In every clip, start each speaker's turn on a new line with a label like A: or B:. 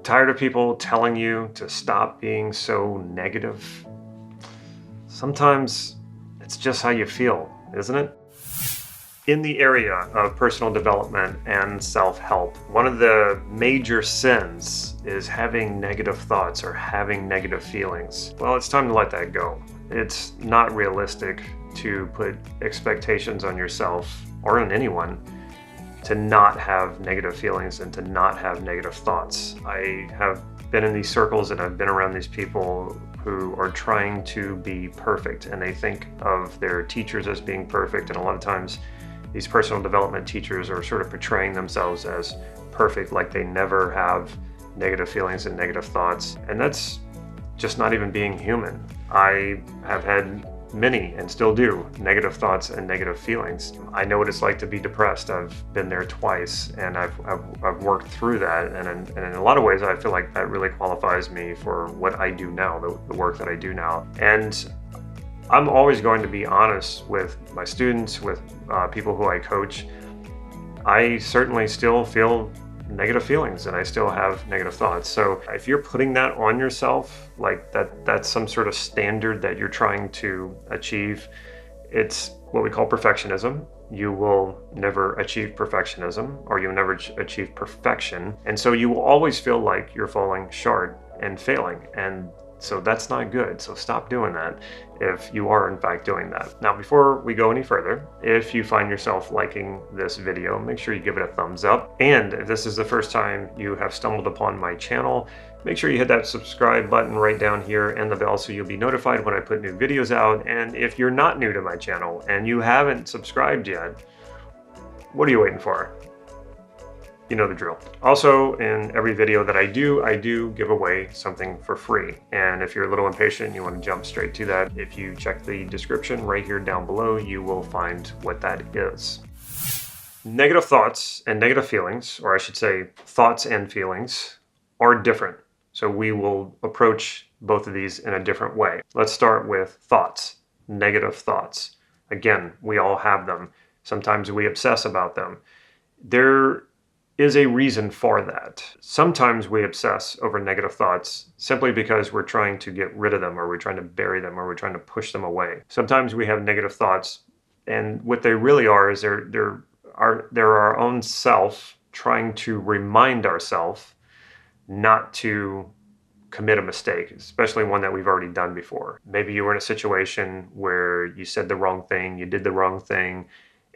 A: Tired of people telling you to stop being so negative? Sometimes it's just how you feel, isn't it? In the area of personal development and self-help, one of the major sins is having negative thoughts or having negative feelings. Well, it's time to let that go. It's not realistic to put expectations on yourself or on anyone to not have negative feelings and to not have negative thoughts. I have been in these circles and I've been around these people who are trying to be perfect, and they think of their teachers as being perfect, and a lot of times these personal development teachers are sort of portraying themselves as perfect, like they never have negative feelings and negative thoughts, and that's just not even being human. I have had many, and still do, negative thoughts and negative feelings. I know what it's like to be depressed. I've been there twice, and I've worked through that, and in a lot of ways I feel like that really qualifies me for what I do now, the work that I do now. And I'm always going to be honest with my students, with people who I coach. I certainly still feel negative feelings and I still have negative thoughts. So if you're putting that on yourself, like that's some sort of standard that you're trying to achieve, it's what we call perfectionism. You will never achieve perfectionism, or you'll never achieve perfection. And so you will always feel like you're falling short and failing. And so that's not good. So stop doing that if you are in fact doing that. Now, before we go any further, if you find yourself liking this video, make sure you give it a thumbs up. And if this is the first time you have stumbled upon my channel, make sure you hit that subscribe button right down here and the bell so you'll be notified when I put new videos out. And if you're not new to my channel and you haven't subscribed yet, what are you waiting for? You know the drill. Also, in every video that I do give away something for free. And if you're a little impatient, you want to jump straight to that, if you check the description right here down below, you will find what that is. Negative thoughts and negative feelings, or I should say thoughts and feelings, are different. So we will approach both of these in a different way. Let's start with thoughts, negative thoughts. Again, we all have them. Sometimes we obsess about them. There is a reason for that. Sometimes we obsess over negative thoughts simply because we're trying to get rid of them, or we're trying to bury them, or we're trying to push them away. Sometimes we have negative thoughts, and what they really are is they're our own self trying to remind ourselves not to commit a mistake, especially one that we've already done before. Maybe you were in a situation where you said the wrong thing, you did the wrong thing,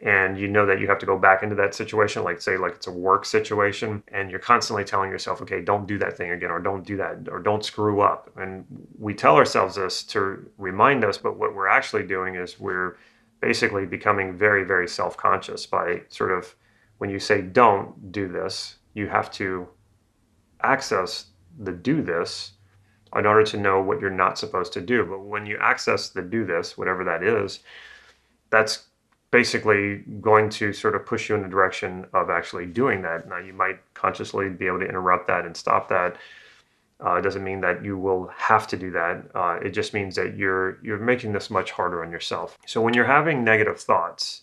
A: and you know that you have to go back into that situation, like say like it's a work situation, and you're constantly telling yourself, okay, don't do that thing again, or don't do that, or don't screw up. And we tell ourselves this to remind us, but what we're actually doing is we're basically becoming very, very self-conscious by sort of, when you say don't do this, you have to access the do this in order to know what you're not supposed to do. But when you access the do this, whatever that is, that's basically going to sort of push you in the direction of actually doing that. Now, you might consciously be able to interrupt that and stop that. It doesn't mean that you will have to do that. It just means that you're making this much harder on yourself. So when you're having negative thoughts,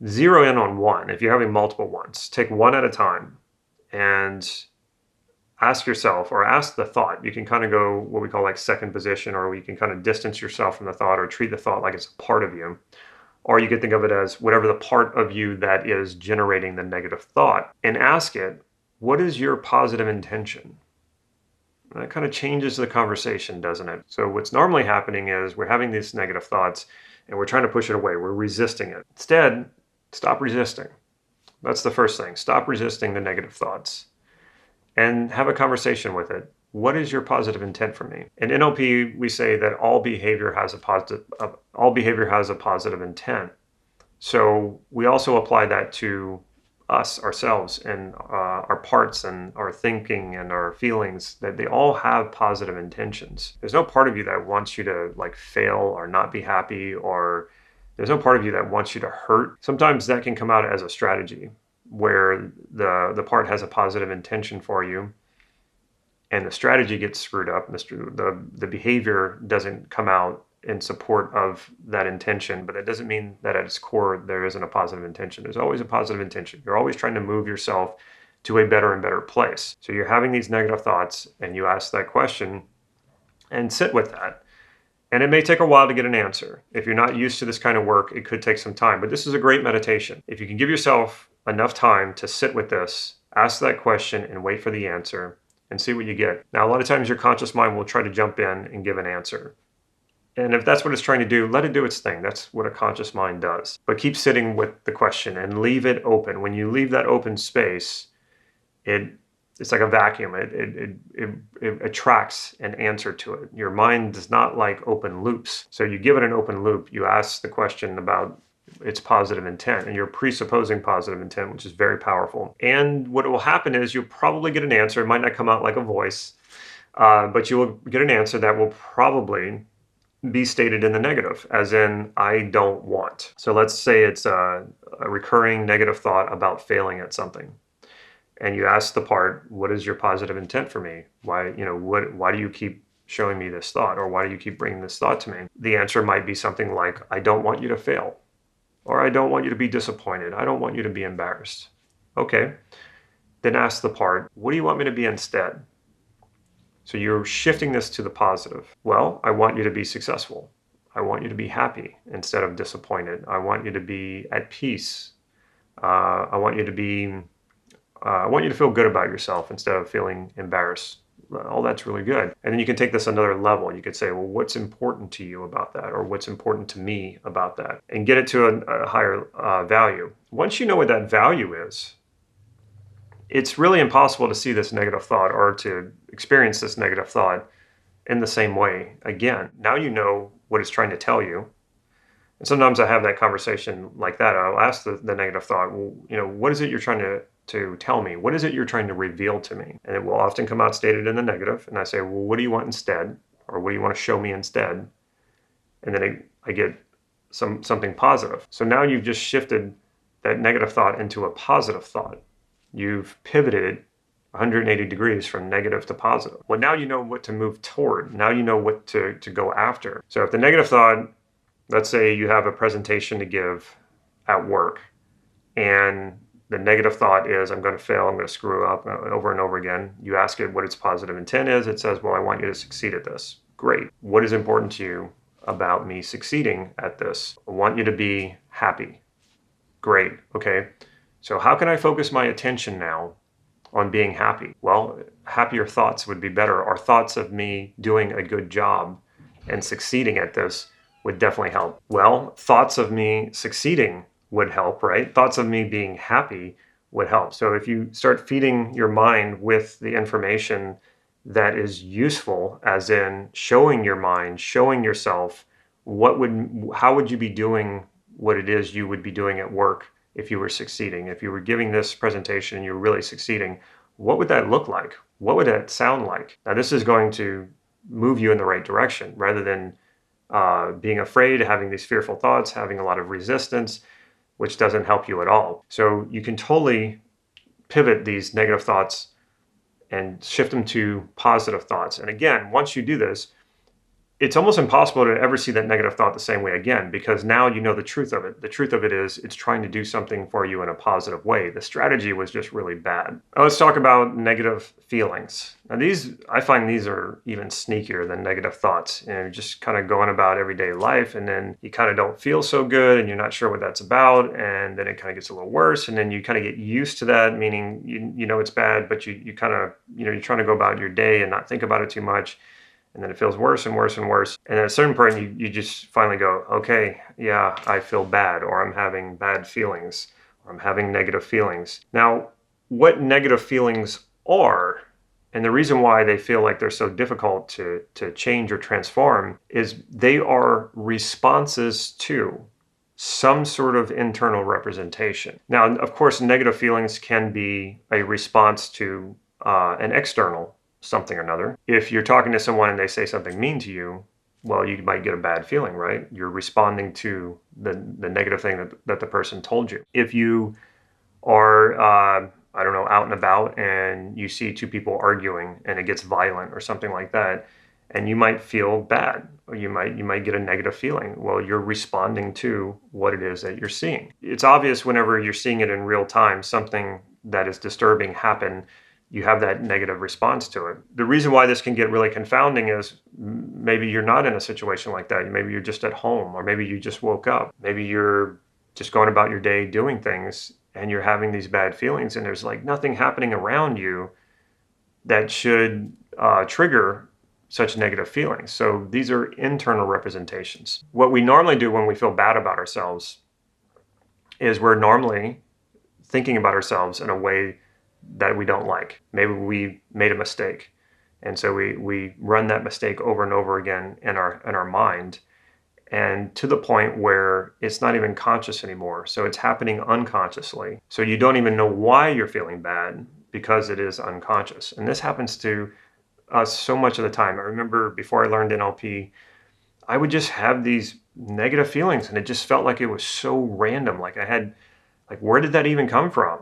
A: zero in on one. If you're having multiple ones, take one at a time and ask yourself, or ask the thought. You can kind of go what we call like second position, or you can kind of distance yourself from the thought, or treat the thought like it's a part of you. Or you can think of it as whatever the part of you that is generating the negative thought, and ask it, what is your positive intention? And that kind of changes the conversation, doesn't it? So what's normally happening is we're having these negative thoughts and we're trying to push it away. We're resisting it. Instead, stop resisting. That's the first thing. Stop resisting the negative thoughts and have a conversation with it. What is your positive intent for me? In NLP, we say that all behavior has a positive intent. So we also apply that to us, ourselves, and our parts, and our thinking, and our feelings, that they all have positive intentions. There's no part of you that wants you to like fail or not be happy, or there's no part of you that wants you to hurt. Sometimes that can come out as a strategy where the part has a positive intention for you, and the strategy gets screwed up, the behavior doesn't come out in support of that intention, but it doesn't mean that at its core there isn't a positive intention. There's always a positive intention. You're always trying to move yourself to a better and better place. So you're having these negative thoughts and you ask that question and sit with that. And it may take a while to get an answer. If you're not used to this kind of work, it could take some time, but this is a great meditation. If you can give yourself enough time to sit with this, ask that question and wait for the answer and see what you get. Now, a lot of times your conscious mind will try to jump in and give an answer. And if that's what it's trying to do, let it do its thing. That's what a conscious mind does. But keep sitting with the question and leave it open. When you leave that open space, it's like a vacuum. It attracts an answer to it. Your mind does not like open loops. So you give it an open loop. You ask the question about its positive intent, and you're presupposing positive intent, which is very powerful. And what will happen is you'll probably get an answer. It might not come out like a voice, but you will get an answer that will probably be stated in the negative, as in, I don't want. So let's say it's a recurring negative thought about failing at something. And you ask the part, what is your positive intent for me? Why do you keep showing me this thought? Or why do you keep bringing this thought to me? The answer might be something like, I don't want you to fail. Or I don't want you to be disappointed. I don't want you to be embarrassed. Okay. Then ask the part, what do you want me to be instead? So you're shifting this to the positive. Well, I want you to be successful. I want you to be happy instead of disappointed. I want you to be at peace. I want you to feel good about yourself instead of feeling embarrassed. Oh, that's really good. And then you can take this another level. You could say, well, what's important to you about that? Or what's important to me about that? And get it to a higher value. Once you know what that value is, it's really impossible to see this negative thought or to experience this negative thought in the same way again. Now you know what it's trying to tell you. And sometimes I have that conversation like that. I'll ask the negative thought, well, what is it you're trying to tell me? What is it you're trying to reveal to me? And it will often come out stated in the negative. And I say, well, what do you want instead? Or what do you want to show me instead? And then I get something positive. So now you've just shifted that negative thought into a positive thought. You've pivoted 180 degrees from negative to positive. Well, now you know what to move toward. Now you know what to go after. So if the negative thought, let's say you have a presentation to give at work, and the negative thought is, I'm going to fail, I'm going to screw up over and over again. You ask it what its positive intent is. It says, well, I want you to succeed at this. Great. What is important to you about me succeeding at this? I want you to be happy. Great. Okay. So how can I focus my attention now on being happy? Well, happier thoughts would be better. Or thoughts of me doing a good job and succeeding at this would definitely help. Well, thoughts of me succeeding would help, right? Thoughts of me being happy would help. So if you start feeding your mind with the information that is useful, as in showing your mind, showing yourself, how would you be doing what it is you would be doing at work if you were succeeding? If you were giving this presentation and you're really succeeding, what would that look like? What would that sound like? Now, this is going to move you in the right direction rather than being afraid, having these fearful thoughts, having a lot of resistance, which doesn't help you at all. So you can totally pivot these negative thoughts and shift them to positive thoughts. And again, once you do this, it's almost impossible to ever see that negative thought the same way again, because now you know the truth of it. The truth of it is it's trying to do something for you in a positive way. The strategy was just really bad. Now let's talk about negative feelings. Now I find these are even sneakier than negative thoughts. You're just kind of going about everyday life, and then you kind of don't feel so good and you're not sure what that's about. And then it kind of gets a little worse. And then you kind of get used to that, meaning you know it's bad, but you kind of, you're trying to go about your day and not think about it too much. And then it feels worse and worse and worse. And at a certain point, you just finally go, okay, yeah, I feel bad, or I'm having bad feelings, or I'm having negative feelings. Now, what negative feelings are, and the reason why they feel like they're so difficult to change or transform, is they are responses to some sort of internal representation. Now, of course, negative feelings can be a response to an external something or another. If you're talking to someone and they say something mean to you, well, you might get a bad feeling, right? You're responding to the negative thing that the person told you. If you are, out and about and you see two people arguing and it gets violent or something like that, and you might feel bad, or you might get a negative feeling. Well, you're responding to what it is that you're seeing. It's obvious whenever you're seeing it in real time, something that is disturbing happen, you have that negative response to it. The reason why this can get really confounding is maybe you're not in a situation like that. Maybe you're just at home, or maybe you just woke up. Maybe you're just going about your day doing things and you're having these bad feelings, and there's like nothing happening around you that should trigger such negative feelings. So these are internal representations. What we normally do when we feel bad about ourselves is we're normally thinking about ourselves in a way that we don't like. Maybe we made a mistake. And so we run that mistake over and over again in our mind, and to the point where it's not even conscious anymore. So it's happening unconsciously. So you don't even know why you're feeling bad because it is unconscious. And this happens to us so much of the time. I remember before I learned NLP, I would just have these negative feelings, and it just felt like it was so random. Like where did that even come from?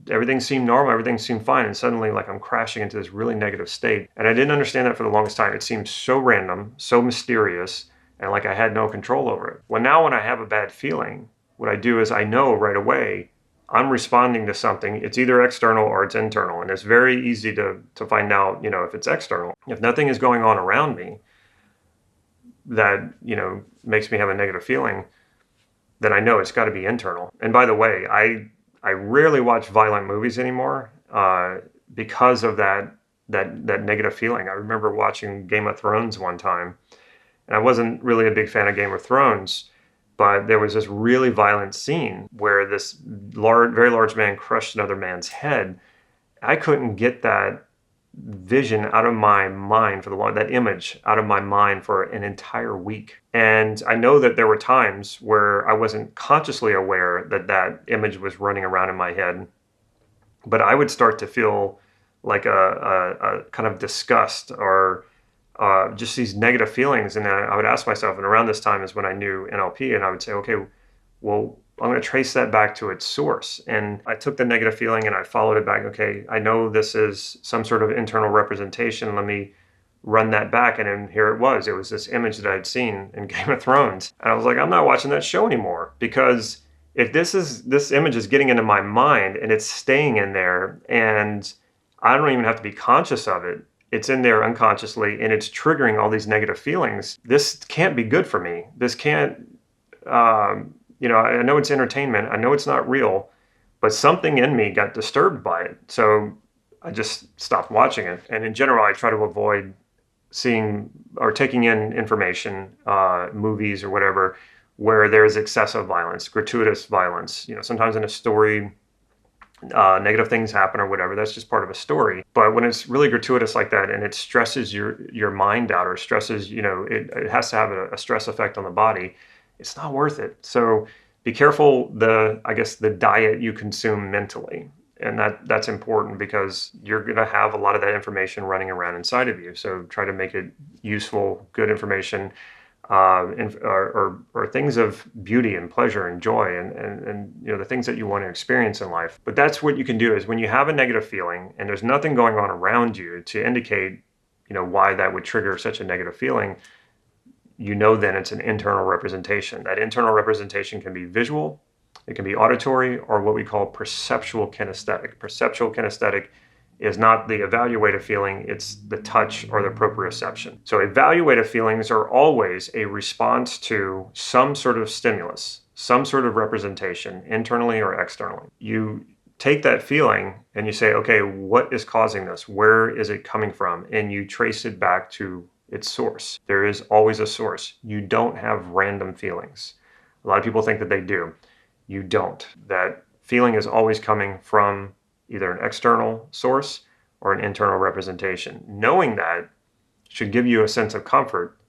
A: Everything seemed normal, everything seemed fine, and suddenly like I'm crashing into this really negative state. And I didn't understand that for the longest time. It seemed so random, so mysterious, and like I had no control over it. Well, now when I have a bad feeling, what I do is I know right away I'm responding to something. It's either external or it's internal, and it's very easy to find out, if it's external. If nothing is going on around me that, makes me have a negative feeling, then I know it's got to be internal. And by the way, I rarely watch violent movies anymore because of that negative feeling. I remember watching Game of Thrones one time, and I wasn't really a big fan of Game of Thrones, but there was this really violent scene where this very large man crushed another man's head. I couldn't get that vision out of my mind that image out of my mind for an entire week. And I know that there were times where I wasn't consciously aware that image was running around in my head, but I would start to feel like a kind of disgust or just these negative feelings. And I would ask myself, and around this time is when I knew NLP, and I would say, okay, well, I'm going to trace that back to its source. And I took the negative feeling and I followed it back. Okay, I know this is some sort of internal representation. Let me run that back. And then here it was. It was this image that I'd seen in Game of Thrones. And I was like, I'm not watching that show anymore, because if this image is getting into my mind and it's staying in there, and I don't even have to be conscious of it, it's in there unconsciously, and it's triggering all these negative feelings. This can't be good for me. This can't, I know it's entertainment. I know it's not real, but something in me got disturbed by it. So I just stopped watching it. And in general, I try to avoid seeing or taking in information, movies or whatever, where there's excessive violence, gratuitous violence. Sometimes in a story, negative things happen or whatever. That's just part of a story. But when it's really gratuitous like that, and it stresses your mind out, or stresses, it has to have a stress effect on the body, it's not worth it. So be careful the diet you consume mentally. And that's important, because you're going to have a lot of that information running around inside of you. So try to make it useful, good information, or things of beauty and pleasure and joy, and the things that you want to experience in life. But that's what you can do, is when you have a negative feeling and there's nothing going on around you to indicate, why that would trigger such a negative feeling, then it's an internal representation. That internal representation can be visual, it can be auditory, or what we call perceptual kinesthetic. Perceptual kinesthetic is not the evaluative feeling, it's the touch or the proprioception. So evaluative feelings are always a response to some sort of stimulus, some sort of representation, internally or externally. You take that feeling and you say, okay, what is causing this? Where is it coming from? And you trace it back to its source. There is always a source. You don't have random feelings. A lot of people think that they do. You don't. That feeling is always coming from either an external source or an internal representation. Knowing that should give you a sense of comfort,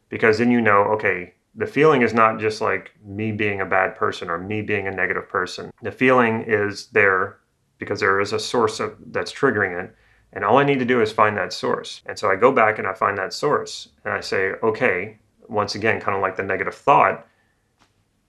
A: because then okay, the feeling is not just like me being a bad person or me being a negative person. The feeling is there because there is a source that's triggering it. And all I need to do is find that source. And so I go back and I find that source and I say, okay, once again, kind of like the negative thought,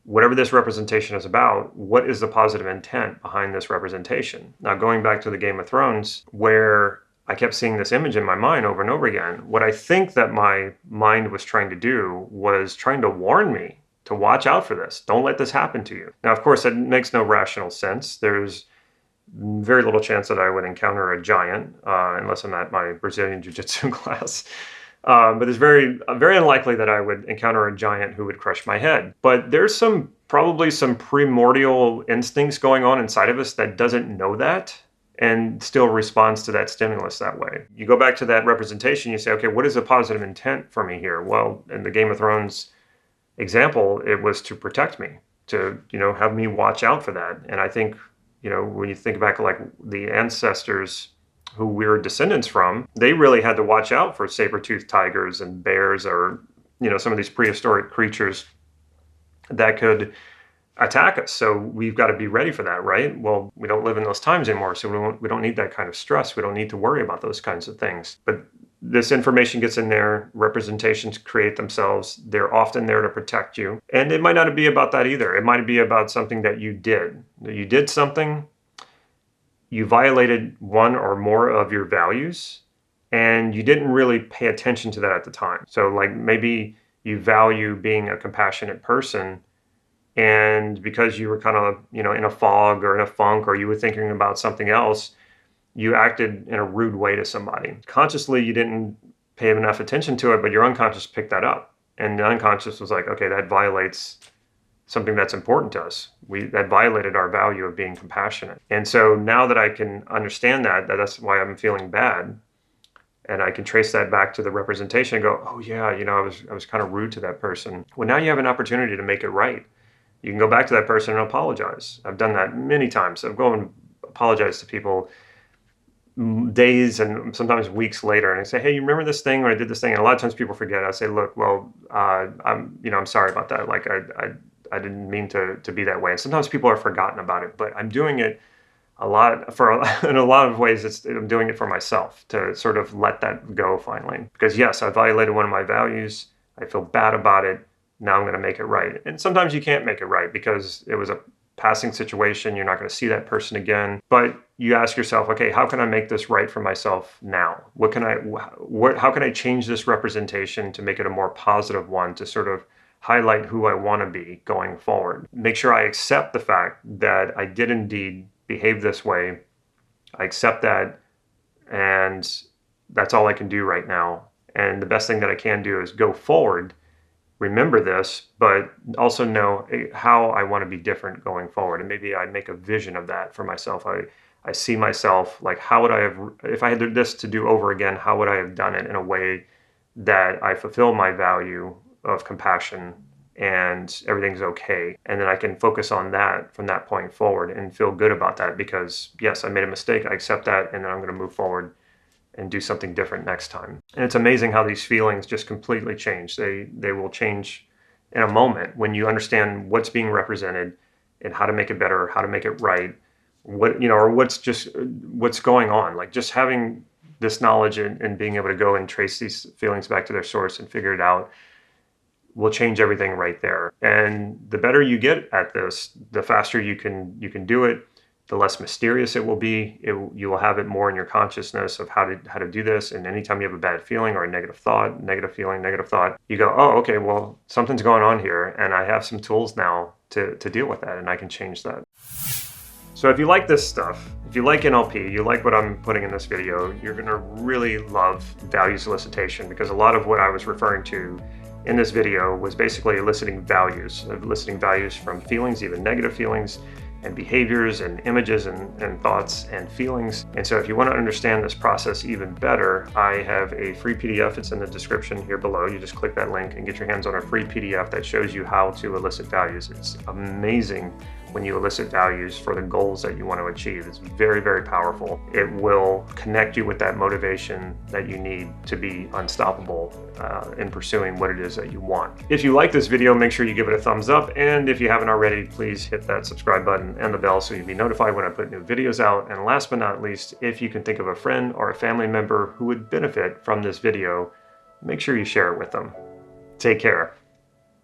A: whatever this representation is about, what is the positive intent behind this representation? Now, going back to the Game of Thrones, where I kept seeing this image in my mind over and over again, what I think that my mind was trying to do was trying to warn me to watch out for this. Don't let this happen to you. Now, of course, that makes no rational sense. There's very little chance that I would encounter a giant, unless I'm at my Brazilian Jiu-Jitsu class. But it's very unlikely that I would encounter a giant who would crush my head. But there's probably some primordial instincts going on inside of us that doesn't know that and still responds to that stimulus that way. You go back to that representation, you say, okay, what is a positive intent for me here? Well, in the Game of Thrones example, it was to protect me, to, have me watch out for that. And I think, when you think back, like the ancestors who we're descendants from, they really had to watch out for saber-toothed tigers and bears, or, some of these prehistoric creatures that could attack us. So we've got to be ready for that, right? Well, we don't live in those times anymore, so we don't need that kind of stress. We don't need to worry about those kinds of things. But this information gets in there, representations create themselves. They're often there to protect you. And it might not be about that either. It might be about something that you did. You did something, you violated one or more of your values, and you didn't really pay attention to that at the time. So like maybe you value being a compassionate person, and because you were kind of, in a fog or in a funk, or you were thinking about something else, you acted in a rude way to somebody. Consciously, you didn't pay enough attention to it, but your unconscious picked that up. And the unconscious was like, okay, that violates something that's important to us. That violated our value of being compassionate. And so now that I can understand that's why I'm feeling bad, and I can trace that back to the representation and go, oh yeah, I was kind of rude to that person. Well, now you have an opportunity to make it right. You can go back to that person and apologize. I've done that many times. I've gone and apologized to people days and sometimes weeks later, and I say, hey, you remember this thing, or I did this thing? And a lot of times people forget. I say, look, well, I'm sorry about that. Like I didn't mean to be that way. And sometimes people are forgotten about it, but I'm doing it in a lot of ways. I'm doing it for myself, to sort of let that go finally. Because yes, I violated one of my values. I feel bad about it. Now I'm going to make it right. And sometimes you can't make it right because it was a passing situation. You're not going to see that person again. But you ask yourself, okay, how can I make this right for myself now? How can I change this representation to make it a more positive one, to sort of highlight who I want to be going forward? Make sure I accept the fact that I did indeed behave this way. I accept that, and that's all I can do right now. And the best thing that I can do is go forward, remember this, but also know how I want to be different going forward. And maybe I make a vision of that for myself. I see myself like, how would I have, if I had this to do over again, how would I have done it in a way that I fulfill my value of compassion and everything's okay? And then I can focus on that from that point forward and feel good about that, because yes, I made a mistake. I accept that, and then I'm going to move forward and do something different next time. And it's amazing how these feelings just completely change. They will change in a moment when you understand what's being represented and how to make it better, how to make it right, or what's going on. Like just having this knowledge and being able to go and trace these feelings back to their source and figure it out will change everything right there. And the better you get at this, the faster you can do it, the less mysterious it will be. You will have it more in your consciousness of how to do this. And anytime you have a bad feeling or a negative thought, negative feeling, negative thought, you go, oh, okay, well, something's going on here, and I have some tools now to deal with that, and I can change that. So if you like this stuff, if you like NLP, you like what I'm putting in this video, you're gonna really love value solicitation, because a lot of what I was referring to in this video was basically eliciting values from feelings, even negative feelings, and behaviors and images and thoughts and feelings. And so if you want to understand this process even better, I have a free PDF. It's in the description here below. You just click that link and get your hands on a free PDF that shows you how to elicit values. It's amazing when you elicit values for the goals that you want to achieve. It's very, very powerful. It will connect you with that motivation that you need to be unstoppable in pursuing what it is that you want. If you like this video, make sure you give it a thumbs up. And if you haven't already, please hit that subscribe button and the bell so you'll be notified when I put new videos out. And last but not least, if you can think of a friend or a family member who would benefit from this video, make sure you share it with them. Take care.